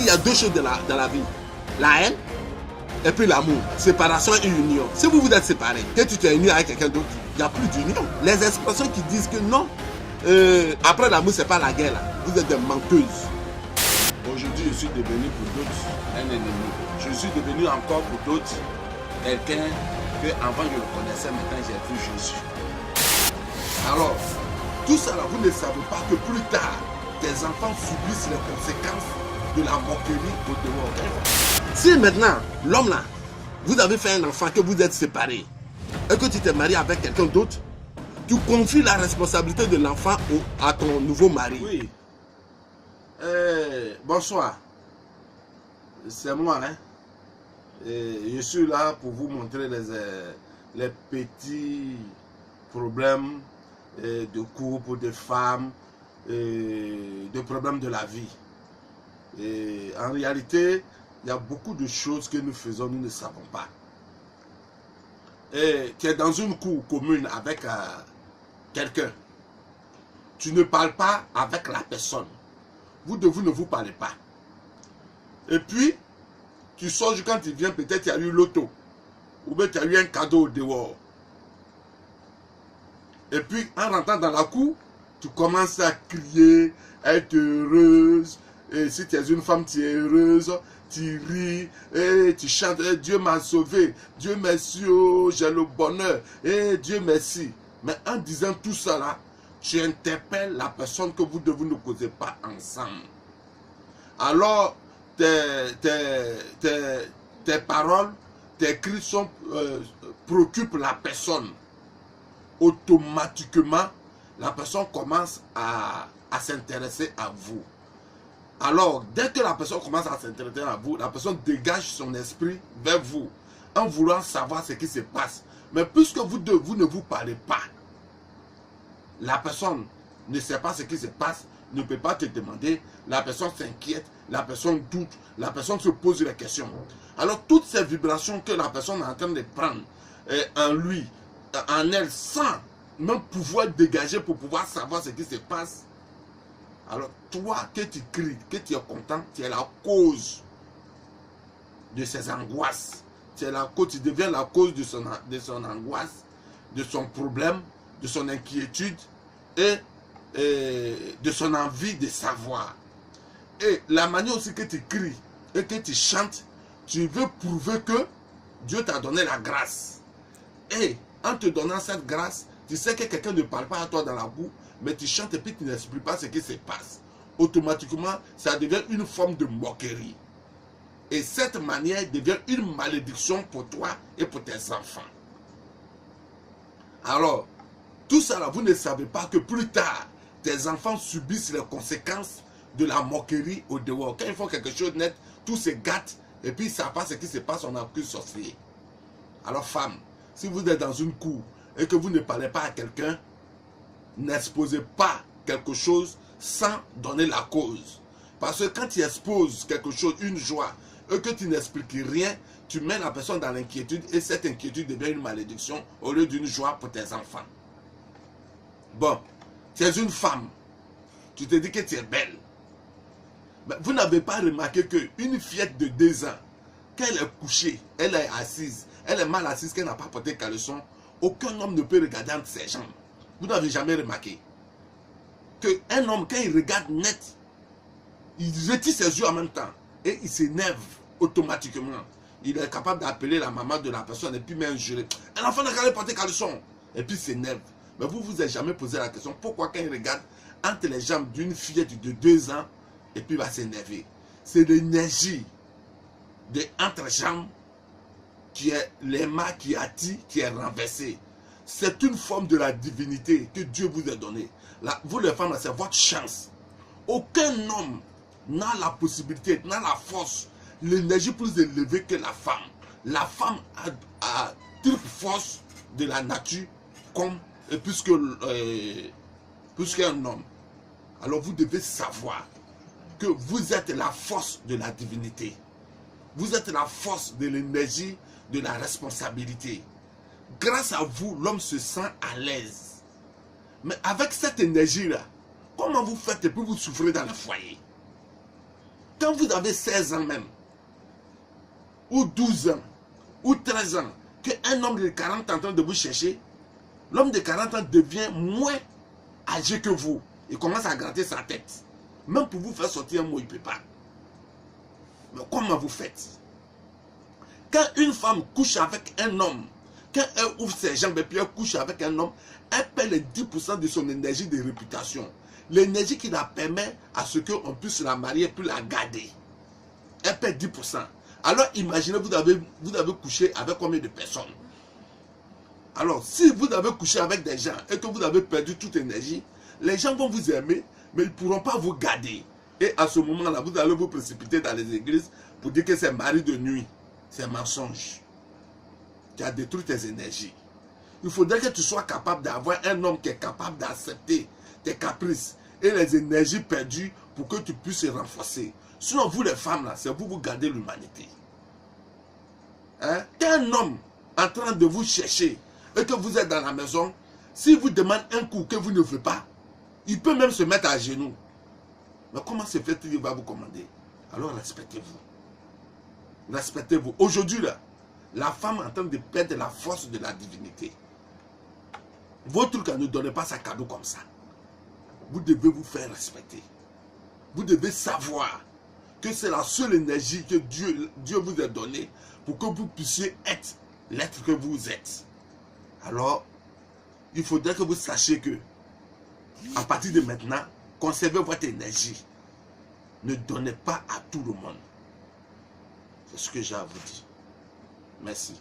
qu'il y a deux choses dans la vie. La haine et puis l'amour. Séparation et union. Si vous vous êtes séparés, que tu t'es uni avec quelqu'un d'autre, il n'y a plus d'union. Les expressions qui disent que non, après l'amour, c'est pas la guerre là. Vous êtes des menteuses. Aujourd'hui, je suis devenu pour d'autres un ennemi. Je suis devenu encore pour d'autres quelqu'un que avant je le connaissais, maintenant j'ai vu Jésus. Alors, tout ça là, vous ne savez pas que plus tard, tes enfants subissent les conséquences de la moquerie au dehors. Si maintenant, l'homme là, vous avez fait un enfant, que vous êtes séparés, et que tu t'es marié avec quelqu'un d'autre, tu confies la responsabilité de l'enfant à ton nouveau mari. Oui. Bonsoir. C'est moi, hein. Je suis là pour vous montrer les petits problèmes de couple, de femmes, de problèmes de la vie. Et en réalité, il y a beaucoup de choses que nous faisons, nous ne savons pas. Et tu es dans une cour commune avec quelqu'un. Tu ne parles pas avec la personne. Vous ne vous parlez pas. Et puis, tu sors quand il vient, peut-être il y a eu l'auto. Ou bien tu as eu un cadeau au dehors. Et puis, en rentrant dans la cour, tu commences à crier, à être heureuse. Et si tu es une femme, tu es heureuse. Tu ris, et tu chantes, et Dieu m'a sauvé. Dieu merci, oh, j'ai le bonheur. Et Dieu merci. Mais en disant tout ça là, tu interpelles la personne que vous ne causez pas ensemble. Alors, tes paroles, tes cris préoccupent la personne. Automatiquement, la personne commence à s'intéresser à vous. Alors, dès que la personne commence à s'intéresser à vous, la personne dégage son esprit vers vous, en voulant savoir ce qui se passe. Mais puisque vous ne vous parlez pas, la personne ne sait pas ce qui se passe, ne peut pas te demander, la personne s'inquiète, la personne doute, la personne se pose des questions. Alors toutes ces vibrations que la personne est en train de prendre en lui, en elle, sans même pouvoir dégager pour pouvoir savoir ce qui se passe, alors toi que tu cries, que tu es content, tu es la cause de ses angoisses. Tu deviens la cause de son angoisse, de son problème, de son inquiétude et de son envie de savoir. Et la manière aussi que tu cries et que tu chantes, tu veux prouver que Dieu t'a donné la grâce. Et en te donnant cette grâce, tu sais que quelqu'un ne parle pas à toi dans la boue, mais tu chantes et puis tu n'expliques pas ce qui se passe. Automatiquement, ça devient une forme de moquerie. Et cette manière devient une malédiction pour toi et pour tes enfants. Alors, tout ça là, vous ne savez pas que plus tard, tes enfants subissent les conséquences de la moquerie au dehors. Quand ils font quelque chose de net, tout se gâte et puis ça passe ce qui se passe, on accuse sorcier. Alors femme, si vous êtes dans une cour et que vous ne parlez pas à quelqu'un, n'exposez pas quelque chose sans donner la cause. Parce que quand tu exposes quelque chose, une joie, et que tu n'expliques rien, tu mets la personne dans l'inquiétude et cette inquiétude devient une malédiction au lieu d'une joie pour tes enfants. Bon, tu es une femme, tu te dis que tu es belle. Mais vous n'avez pas remarqué qu'une fillette de 2 ans, quand elle est couchée, elle est assise, elle est mal assise, qu'elle n'a pas porté caleçon, aucun homme ne peut regarder entre ses jambes. Vous n'avez jamais remarqué qu'un homme, quand il regarde net, il retire ses yeux en même temps et il s'énerve automatiquement. Il est capable d'appeler la maman de la personne et puis même jurer. Un enfant n'a qu'à porter caleçon. Et puis il s'énerve. Mais vous vous êtes jamais posé la question pourquoi quand il regarde entre les jambes d'une fillette de 2 ans et puis il va s'énerver. C'est l'énergie de entre jambes qui est l'aimant qui attire, qui est renversé. C'est une forme de la divinité que Dieu vous a donnée. Vous les femmes, c'est votre chance. Aucun homme n'a la possibilité, n'a la force, l'énergie plus élevée que la femme. La femme a toute force de la nature comme plus qu'un homme. Alors vous devez savoir que vous êtes la force de la divinité. Vous êtes la force de l'énergie, de la responsabilité. Grâce à vous, l'homme se sent à l'aise. Mais avec cette énergie-là, comment vous faites et puis vous souffrez dans le foyer? Quand vous avez 16 ans même, ou 12 ans, ou 13 ans, qu'un homme de 40 ans est en train de vous chercher, l'homme de 40 ans devient moins âgé que vous. Il commence à gratter sa tête. Même pour vous faire sortir un mot, il ne peut pas. Mais comment vous faites? Quand une femme couche avec un homme, quand elle ouvre ses jambes et puis elle couche avec un homme, elle perd les 10% de son énergie de réputation. L'énergie qui la permet à ce qu'on puisse la marier puis la garder. Elle perd 10%. Alors imaginez, vous avez couché avec combien de personnes? Alors si vous avez couché avec des gens et que vous avez perdu toute énergie, les gens vont vous aimer, mais ils ne pourront pas vous garder. Et à ce moment-là, vous allez vous précipiter dans les églises pour dire que c'est mari de nuit. C'est un mensonge. Tu as détruit tes énergies. Il faudrait que tu sois capable d'avoir un homme qui est capable d'accepter tes caprices et les énergies perdues pour que tu puisses les renforcer. Sinon, vous les femmes, là, c'est vous gardez l'humanité. Hein? Qu'un homme en train de vous chercher et que vous êtes dans la maison, s'il vous demande un coup que vous ne faites pas, il peut même se mettre à genoux. Mais comment se fait-il qu'il va vous commander? Alors respectez-vous. Respectez-vous. Aujourd'hui, là, la femme est en train de perdre la force de la divinité. Votre truc, ne donnez pas ça cadeau comme ça. Vous devez vous faire respecter. Vous devez savoir que c'est la seule énergie que Dieu vous a donnée pour que vous puissiez être l'être que vous êtes. Alors, il faudrait que vous sachiez que, à partir de maintenant, conservez votre énergie. Ne donnez pas à tout le monde. C'est ce que j'ai à vous dire. Merci.